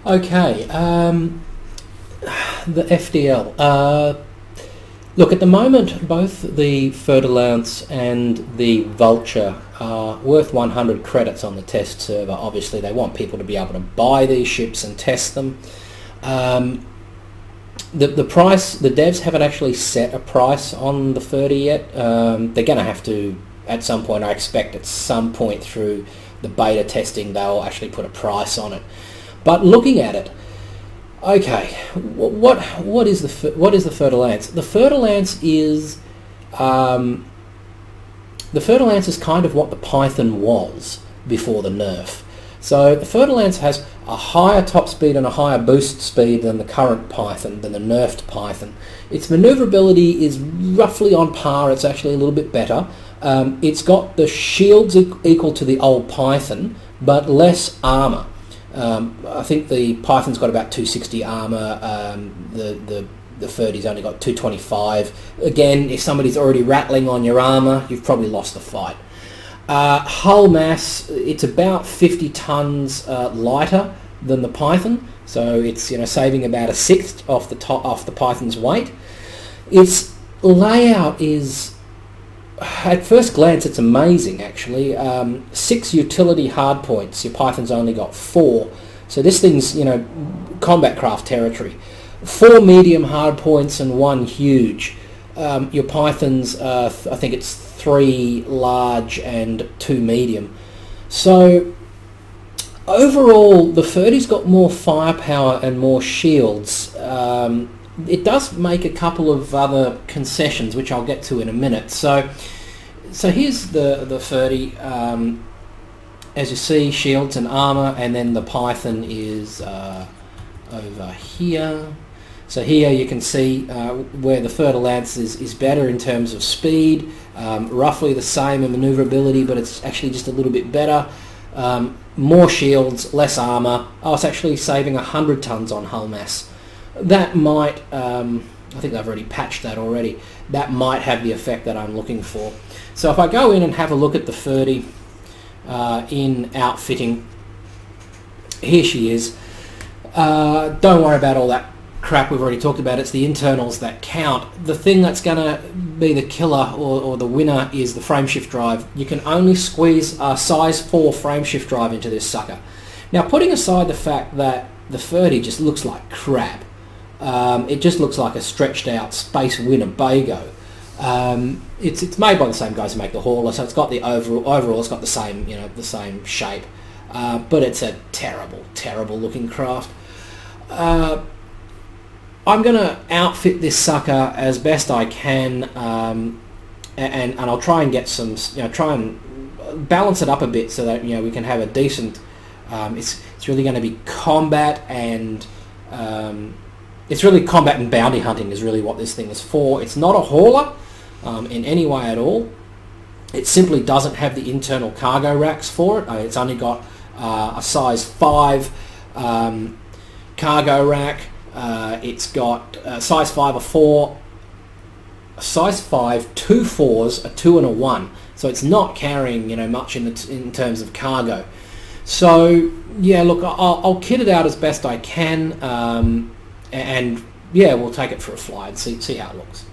Okay, the FDL. Look, at the moment, both the Fer De Lance and the Vulture are worth 100 credits on the test server. Obviously, they want people to be able to buy these ships and test them. The price, the devs haven't actually set a price on the 30 yet. They're going to have to, at some point, I expect at some point through the beta testing, they'll actually put a price on it. But looking at it, okay, what is the Fer De Lance? The Fer De Lance is kind of what the Python was before the nerf. So the Fer De Lance has a higher top speed and a higher boost speed than the current Python, than the nerfed Python. Its manoeuvrability is roughly on par. It's actually a little bit better. It's got the shields equal to the old Python, but less armour. I think the Python's got about 260 armour. The Ferdy's only got 225. Again, if somebody's already rattling on your armour, you've probably lost the fight. Hull mass, it's about 50 tons lighter than the Python, so it's saving about a sixth off the Python's weight. Its layout is, at first glance, it's amazing actually. 6 utility hardpoints. Your Python's only got 4, so this thing's combat craft territory. 4 medium hardpoints and 1 huge. Your Python's I think it's 3 large and 2 medium. So overall, the Ferdy's got more firepower and more shields. It does make a couple of other concessions, which I'll get to in a minute. So here's the Ferdy. As you see, shields and armor, and then the Python is over here. So here you can see where the Fer De Lance is better in terms of speed, roughly the same in manoeuvrability, but it's actually just a little bit better. More shields, less armor. Oh, it's actually saving 100 tons on hull mass. That might, I think they've already patched that already, that might have the effect that I'm looking for. So if I go in and have a look at the Ferdy in outfitting, here she is. Don't worry about all that crap we've already talked about. It's the internals that count. The thing that's going to be the killer or the winner is the frameshift drive. You can only squeeze a size 4 frameshift drive into this sucker. Now, putting aside the fact that the Ferdy just looks like crap, it just looks like a stretched out Space Winnebago. It's made by the same guys who make the Hauler, so it's got the overall it's got the same the same shape, but it's a terrible looking craft. I'm going to outfit this sucker as best I can, and I'll try and get some, try and balance it up a bit so that we can have a decent. It's really going to be combat and it's really combat and bounty hunting is really what this thing is for. It's not a hauler in any way at all. It simply doesn't have the internal cargo racks for it. It's only got a size 5 cargo rack. It's got size 5 or 4, size 5, 2 4s, a 2 and a 1. So it's not carrying much in terms of cargo. So yeah, look, I'll kit it out as best I can, and yeah, we'll take it for a fly and see how it looks.